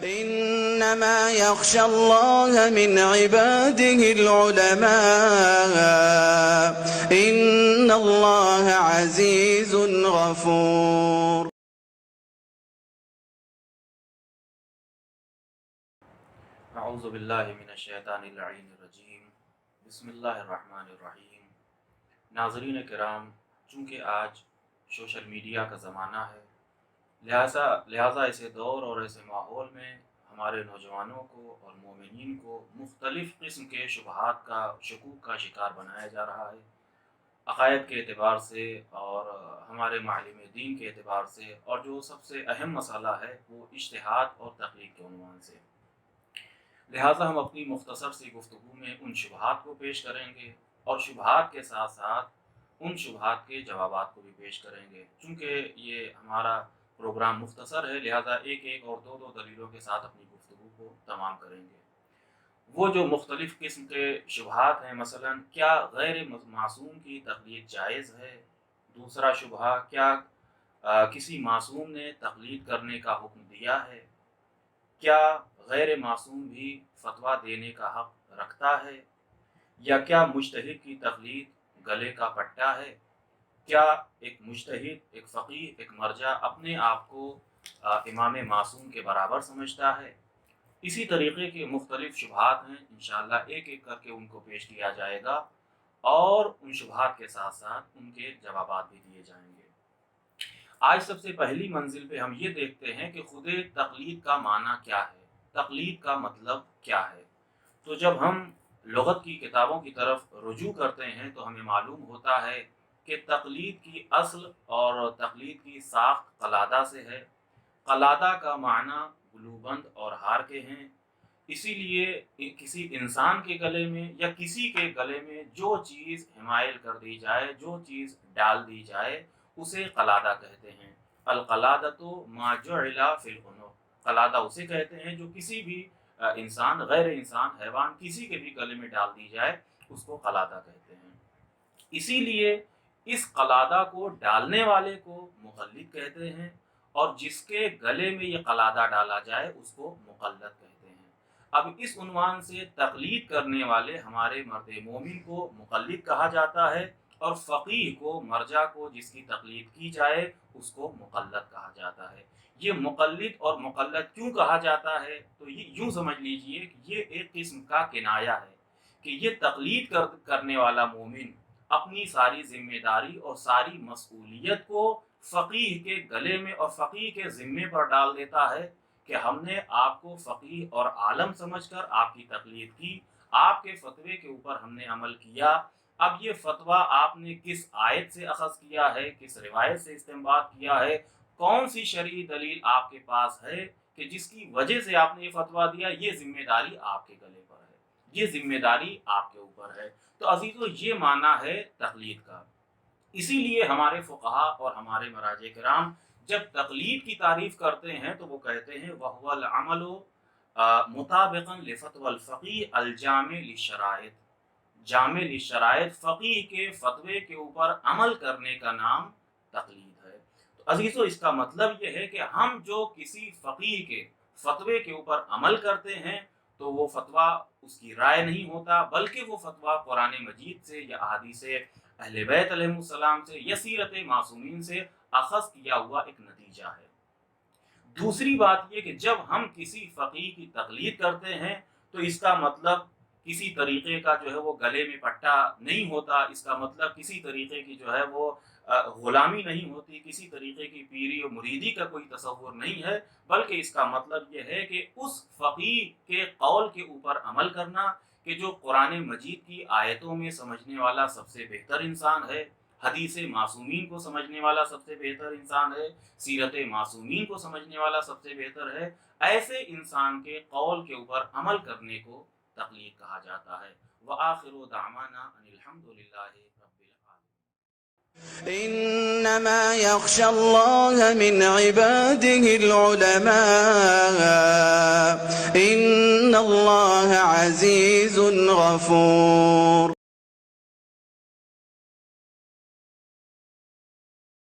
إنما يخشى الله من عباده العلماء إن الله عزيز غفور. اعوذ باللہ من الشیطان اللعین الرجیم. بسم اللہ الرحمن الرحیم. ناظرین کرام، چونکہ آج سوشل میڈیا کا زمانہ ہے، لہٰذا ایسے دور اور ایسے ماحول میں ہمارے نوجوانوں کو اور مومنین کو مختلف قسم کے شبہات کا شکوک کا شکار بنایا جا رہا ہے، عقائد کے اعتبار سے اور ہمارے معلم دین کے اعتبار سے، اور جو سب سے اہم مسئلہ ہے وہ اجتہاد اور تقلید کے عنوان سے. لہٰذا ہم اپنی مختصر سی گفتگو میں ان شبہات کو پیش کریں گے اور شبہات کے ساتھ ساتھ ان شبہات کے جوابات کو بھی پیش کریں گے. چونکہ یہ ہمارا پروگرام مختصر ہے، لہٰذا ایک اور دو دلیلوں کے ساتھ اپنی گفتگو کو تمام کریں گے. وہ جو مختلف قسم کے شبہات ہیں، مثلا کیا غیر معصوم کی تقلید جائز ہے؟ دوسرا شبہہ، کیا کسی معصوم نے تقلید کرنے کا حکم دیا ہے؟ کیا غیر معصوم بھی فتویٰ دینے کا حق رکھتا ہے؟ یا کیا مجتہد کی تقلید گلے کا پٹا ہے؟ کیا ایک مجتہد، ایک فقیہ، ایک مرجع اپنے آپ کو امام معصوم کے برابر سمجھتا ہے؟ اسی طریقے کے مختلف شبہات ہیں، انشاءاللہ ایک ایک کر کے ان کو پیش کیا جائے گا اور ان شبہات کے ساتھ ساتھ ان کے جوابات بھی دیے جائیں گے. آج سب سے پہلی منزل پہ ہم یہ دیکھتے ہیں کہ خود تقلید کا معنی کیا ہے، تقلید کا مطلب کیا ہے. تو جب ہم لغت کی کتابوں کی طرف رجوع کرتے ہیں تو ہمیں معلوم ہوتا ہے کہ تقلید کی اصل اور تقلید کی ساخت قلادہ سے ہے. قلادہ کا معنی گلوبند اور ہار کے ہیں، اسی لیے کسی انسان کے گلے میں یا کسی کے گلے میں جو چیز حمائل کر دی جائے، جو چیز ڈال دی جائے، اسے قلادہ کہتے ہیں. القلادۃ ما جعل فی العنق. قلادہ اسے کہتے ہیں جو کسی بھی انسان، غیر انسان، حیوان، کسی کے بھی گلے میں ڈال دی جائے، اس کو قلادہ کہتے ہیں. اسی لیے اس قلادہ کو ڈالنے والے کو مقلد کہتے ہیں، اور جس کے گلے میں یہ قلادہ ڈالا جائے اس کو مقلد کہتے ہیں. اب اس عنوان سے تقلید کرنے والے ہمارے مرد مومن کو مقلد کہا جاتا ہے، اور فقیہ کو، مرجع کو، جس کی تقلید کی جائے، اس کو مقلد کہا جاتا ہے. یہ مقلد اور مقلد کیوں کہا جاتا ہے؟ تو یہ یوں سمجھ لیجئے کہ یہ ایک قسم کا کنایہ ہے کہ یہ تقلید کرنے والا مومن اپنی ساری ذمہ داری اور ساری مسئولیت کو فقیہ کے گلے میں اور فقیہ کے ذمے پر ڈال دیتا ہے کہ ہم نے آپ کو فقیہ اور عالم سمجھ کر آپ کی تقلید کی، آپ کے فتوے کے اوپر ہم نے عمل کیا. اب یہ فتویٰ آپ نے کس آیت سے اخذ کیا ہے، کس روایت سے استنباط کیا ہے، کون سی شرعی دلیل آپ کے پاس ہے کہ جس کی وجہ سے آپ نے یہ فتویٰ دیا، یہ ذمہ داری آپ کے گلے پر ہے، یہ ذمہ داری آپ کے اوپر ہے. تو عزیزو، یہ معنی ہے تقلید کا. اسی لیے ہمارے فقہا اور ہمارے مراجع کرام جب تقلید کی تعریف کرتے ہیں تو وہ کہتے ہیں وَهُوَ الْعَمَلُ مُطَابِقًا لِفَتْوَى الْفَقِيهِ الْجَامِعِ لِلشَّرَائِطِ. جامع للشرائط، فقیہ کے فتوے کے اوپر عمل کرنے کا نام تقلید ہے. تو عزیزو، اس کا مطلب یہ ہے کہ ہم جو کسی فقیہ کے فتوے کے اوپر عمل کرتے ہیں تو وہ فتویٰ اس کی رائے نہیں ہوتا، بلکہ وہ فتویٰ قرآن مجید سے یا احادیث اہل بیت علیہ السلام سے یا سیرت معصومین سے اخذ کیا ہوا ایک نتیجہ ہے. دوسری بات یہ کہ جب ہم کسی فقیہ کی تقلید کرتے ہیں تو اس کا مطلب کسی طریقے کا جو ہے وہ گلے میں پٹا نہیں ہوتا، اس کا مطلب کسی طریقے کی جو ہے وہ غلامی نہیں ہوتی، کسی طریقے کی پیری و مریدی کا کوئی تصور نہیں ہے، بلکہ اس کا مطلب یہ ہے کہ اس فقیہ کے قول کے اوپر عمل کرنا کہ جو قرآن مجید کی آیتوں میں سمجھنے والا سب سے بہتر انسان ہے، حدیث معصومین کو سمجھنے والا سب سے بہتر انسان ہے، سیرت معصومین کو سمجھنے والا سب سے بہتر ہے، ایسے انسان کے قول کے اوپر عمل کرنے کو تقلید کہا جاتا ہے. وآخر دعوانا ان الحمد للہ رب العالمین. إنما يخشى الله من عباده العلماء إن الله عزيز غفور.